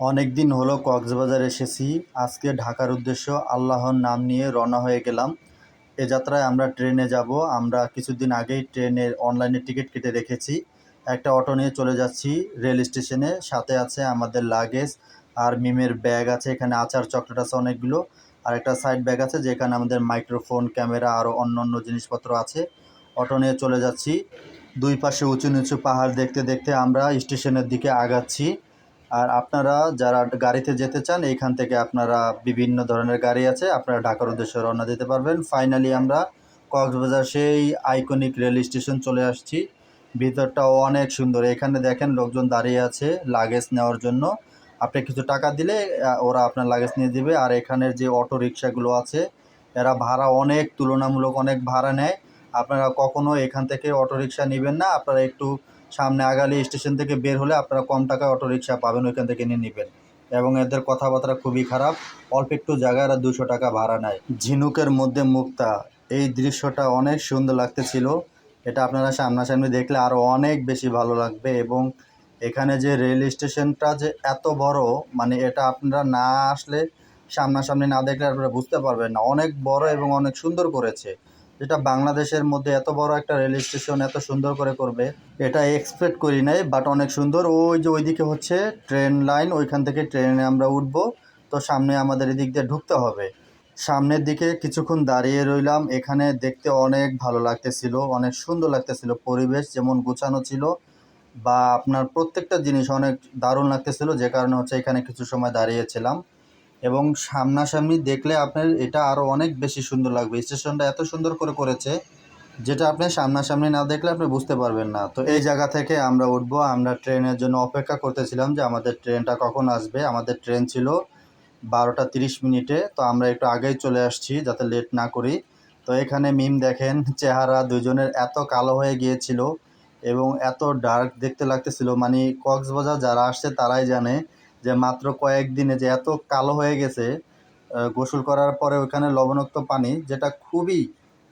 অনেক দিন হলো কক্সবাজার এসেছি। আজকে ঢাকার উদ্দেশ্য আল্লাহর নাম নিয়ে রওনা হয়ে গেলাম। এ যাত্রায় আমরা ট্রেনে যাব। আমরা কিছুদিন আগেই ট্রেনের অনলাইনে টিকিট কেটে রেখেছি। একটা অটো নিয়ে চলে যাচ্ছি রেল স্টেশনে। সাথে আছে আমাদের লাগেজ আর মিমের ব্যাগ আছে, এখানে আচার চকলেট আছে অনেকগুলো। আর একটা সাইড ব্যাগ আছে যেখানে আমাদের মাইক্রোফোন, ক্যামেরা আরও অন্য অন্য জিনিসপত্র আছে। অটো নিয়ে চলে যাচ্ছি। দুই পাশে উঁচু নিচু পাহাড় দেখতে দেখতে আমরা স্টেশনের দিকে আগাচ্ছি। আর আপনারা যারা গাড়িতে যেতে চান, এইখান থেকে আপনারা বিভিন্ন ধরনের গাড়ি আছে, আপনারা ঢাকার উদ্দেশ্যে রওনা দিতে পারবেন। ফাইনালি আমরা কক্সবাজার সেই আইকনিক রেল স্টেশন চলে আসছি। ভিতরটাও অনেক সুন্দর। এখানে দেখেন লোকজন দাঁড়িয়ে আছে লাগেজ নেওয়ার জন্য। আপনি কিছু টাকা দিলে ওরা আপনার লাগেজ নিয়ে দিবে। আর এখানের যে অটো রিক্সাগুলো আছে, এরা ভাড়া অনেক তুলনামূলক অনেক ভাড়া নেয়। আপনারা কখনো এখান থেকে অটো রিক্সা নেবেন না। আপনারা একটু সামনে আগালে স্টেশন থেকে বের হলে আপনারা কম টাকায় অটো রিক্সা পাবেন, ওইখান থেকে নিয়ে নেবেন। এবং এদের কথাবার্তা খুবই খারাপ। অল্প একটু জায়গায় এরা 200 টাকা ভাড়া নেয়। ঝিনুকের মধ্যে মুক্তা, এই দৃশ্যটা অনেক সুন্দর লাগতেছিল। এটা আপনারা সামনাসামনি দেখলে আরও অনেক বেশি ভালো লাগবে। এবং এখানে যে রেল স্টেশনটা যে এত বড়, মানে এটা আপনারা না আসলে, সামনাসামনি না দেখলে আপনারা বুঝতে পারবেন না। অনেক বড় এবং অনেক সুন্দর করেছে। যেটা বাংলাদেশের মধ্যে এত বড় একটা রেল স্টেশন এত সুন্দর করে করবে, এটা এক্সপেক্ট করি নাই। বাট অনেক সুন্দর। ওই যে ওইদিকে হচ্ছে ট্রেন লাইন, ওইখান থেকে ট্রেনে আমরা উঠবো। তো সামনে আমাদের এদিক দিয়ে ঢুকতে হবে। সামনের দিকে কিছুক্ষণ দাঁড়িয়ে রইলাম। এখানে দেখতে অনেক ভালো লাগতেছিল, অনেক সুন্দর লাগতেছিল। পরিবেশ যেমন গোছানো ছিল, বা আপনার প্রত্যেকটা জিনিস অনেক দারুণ লাগতেছিল, যে কারণে হচ্ছে এখানে কিছু সময় দাঁড়িয়েছিলাম। এবং সামনাসামনি দেখলে আপনার এটা আরও অনেক বেশি সুন্দর লাগবে। স্টেশনটা এত সুন্দর করে করেছে, যেটা আপনি সামনাসামনি না দেখলে আপনি বুঝতে পারবেন না। তো এই জায়গা থেকে আমরা উঠবো। আমরা ট্রেনের জন্য অপেক্ষা করতেছিলাম যে আমাদের ট্রেনটা কখন আসবে। আমাদের ট্রেন ছিল 12টা 30 মিনিটে। তো আমরা একটু আগেই চলে আসছি যাতে লেট না করি। তো এখানে মিম দেখেন, চেহারা দুজনের এত কালো হয়ে গিয়েছিল এবং এত ডার্ক দেখতে লাগতেছিল। মানে কক্সবাজার যারা আসছে তারাই জানে যে মাত্র কয়েকদিনে যে এত কালো হয়ে গেছে। গোসল করার পরে ওখানে লবণাক্ত পানি, যেটা খুবই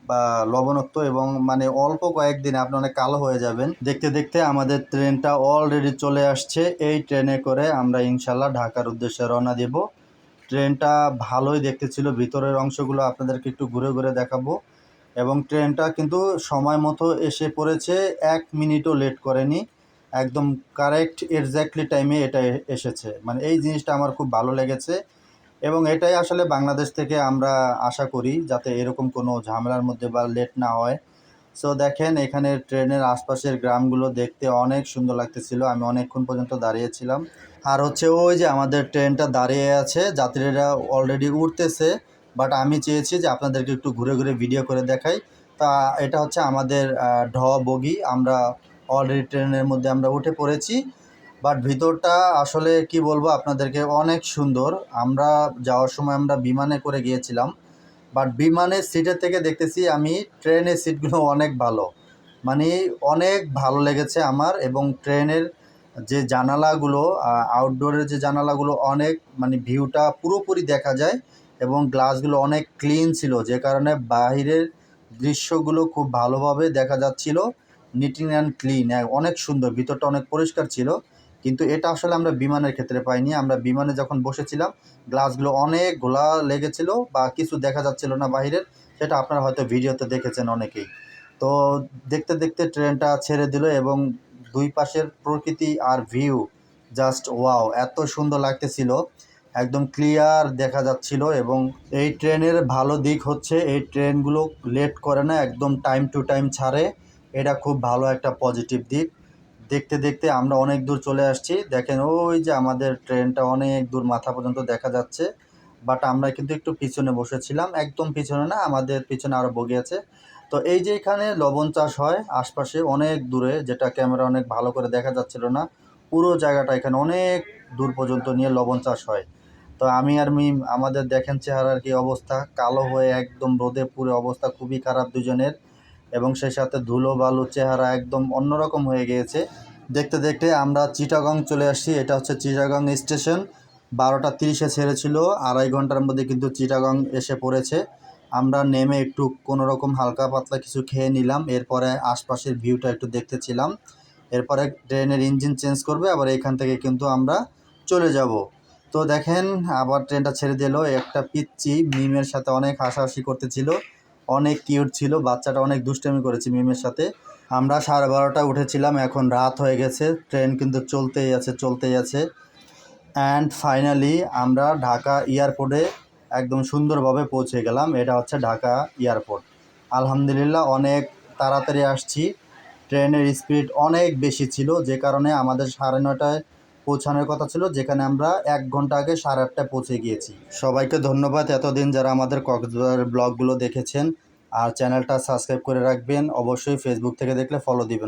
বা লবণাক্ত, এবং মানে অল্প কয়েকদিনে আপনি অনেক কালো হয়ে যাবেন। দেখতে দেখতে আমাদের ট্রেনটা অলরেডি চলে আসছে। এই ট্রেনে করে আমরা ইনশাল্লাহ ঢাকার উদ্দেশ্যে রওনা দেব। ট্রেনটা ভালোই দেখতে ছিল। ভিতরের অংশগুলো আপনাদেরকে একটু ঘুরে ঘুরে দেখাবো। এবং ট্রেনটা কিন্তু সময় মতো এসে পড়েছে, 1 মিনিটও লেট করেনি। একদম কারেক্ট এক্স্যাক্টলি টাইমে এটা এসেছে। মানে এই জিনিসটা আমার খুব ভালো লেগেছে। এবং এটাই আসলে বাংলাদেশ থেকে আমরা আশা করি, যাতে এরকম কোনো ঝামেলার মধ্যে বা লেট না হয়। সো দেখেন এখানে ট্রেনের আশপাশের গ্রামগুলো দেখতে অনেক সুন্দর লাগতেছিল। আমি অনেকক্ষণ পর্যন্ত দাঁড়িয়েছিলাম। আর হচ্ছে ওই যে আমাদের ট্রেনটা দাঁড়িয়ে আছে, যাত্রীরা অলরেডি উঠতেছে। বাট আমি চেয়েছি যে আপনাদেরকে একটু ঘুরে ঘুরে ভিডিও করে দেখাই। তা এটা হচ্ছে আমাদের ঢ বগি। আমরা অলরেডি ট্রেনের মধ্যে আমরা উঠে পড়েছি। বাট ভিতরটা আসলে কি বলবো আপনাদেরকে, অনেক সুন্দর। আমরা যাওয়ার সময় আমরা বিমানে করে গিয়েছিলাম। বাট বিমানের সিটের থেকে দেখতেছি আমি ট্রেনের সিটগুলো অনেক ভালো। মানে অনেক ভালো লেগেছে আমার। এবং ট্রেনের যে জানালাগুলো, আউটডোরের যে জানালাগুলো, অনেক মানে ভিউটা পুরোপুরি দেখা যায়। এবং গ্লাসগুলো অনেক ক্লিন ছিল, যে কারণে বাহিরের দৃশ্যগুলো খুব ভালোভাবে দেখা যাচ্ছিল। নিটিং অ্যান্ড ক্লিন, অনেক সুন্দর। ভিতরটা অনেক পরিষ্কার ছিল। কিন্তু এটা আসলে আমরা বিমানের ক্ষেত্রে পাইনি। আমরা বিমানে যখন বসেছিলাম, গ্লাসগুলো অনেক ঘোলা লেগেছিল বা কিছু দেখা যাচ্ছিল না বাহিরের। সেটা আপনারা হয়তো ভিডিওতে দেখেছেন অনেকেই। তো দেখতে দেখতে ট্রেনটা ছেড়ে দিল এবং দুই পাশের প্রকৃতি আর ভিউ জাস্ট ওয়াও, এত সুন্দর লাগতেছিল। একদম ক্লিয়ার দেখা যাচ্ছিল। এবং এই ট্রেনের ভালো দিক হচ্ছে এই ট্রেনগুলো লেট করে না, একদম টাইম টু টাইম ছাড়ে। এটা খুব ভালো একটা পজিটিভ দিক। দেখতে দেখতে আমরা অনেক দূর চলে আসছি। দেখেন ওই যে আমাদের ট্রেনটা অনেক দূর মাথা পর্যন্ত দেখা যাচ্ছে। বাট আমরা কিন্তু একটু পিছনে বসেছিলাম, একদম পিছনে না, আমাদের পিছনে আরও বগি আছে। তো এই যে এখানে লবণ চাষ হয় আশপাশে অনেক দূরে, যেটা ক্যামেরা অনেক ভালো করে দেখা যাচ্ছিল না। পুরো জায়গাটা এখানে অনেক দূর পর্যন্ত নিয়ে লবণ চাষ হয়। তো আমি আর মিম, আমাদের দেখেন চেহারার কি অবস্থা, কালো হয়ে একদম রোদে পুরো অবস্থা খুবই খারাপ দুজনের। এবং সেই সাথে ধুলো বালু, চেহারা একদম অন্যরকম হয়ে গিয়েছে। দেখতে দেখতে আমরা চিটাগং চলে আসছি। এটা হচ্ছে চিটাগং স্টেশন। 12টা 30-এ ছেড়েছিল, 2.5 ঘন্টার মধ্যে কিন্তু চিটাগং এসে পড়েছে। আমরা নেমে একটু কোনো রকম হালকা পাতলা কিছু খেয়ে নিলাম। এরপরে আশপাশের ভিউটা একটু দেখতেছিলাম। এরপরে ট্রেনের ইঞ্জিন চেঞ্জ করবে, আবার এখান থেকে কিন্তু আমরা চলে যাব। তো দেখেন আবার ট্রেনটা ছেড়ে দিল। একটা পিচ্চি মিমের সাথে অনেক হাসাহাসি করতেছিল, অনেক কিউট ছিল, বাচ্চাটা অনেক দুষ্টামি করেছে মিমের সাথে। আমরা 12:30টায় উঠেছিলাম, এখন রাত হয়ে গেছে, ট্রেন কিন্তু চলতেই আছে চলতেই আছে। অ্যান্ড ফাইনালি আমরা ঢাকা এয়ারপোর্টে একদম সুন্দরভাবে পৌঁছে গেলাম। এটা হচ্ছে ঢাকা এয়ারপোর্ট। আলহামদুলিল্লাহ অনেক তাড়াতাড়ি আসছি। ট্রেনের স্পিড অনেক বেশি ছিল, যে কারণে আমাদের 9:30টায় পৌঁছানোর কথা ছিল, যেখানে আমরা 1 ঘন্টা আগে 8:30টায় পৌঁছে গিয়েছি। সবাইকে ধন্যবাদ এতদিন যারা আমাদের কক্সবাজার ব্লগগুলো দেখেছেন। আর চ্যানেলটা সাবস্ক্রাইব করে রাখবেন, অবশ্যই ফেসবুক থেকে দেখলে ফলো দিবেন।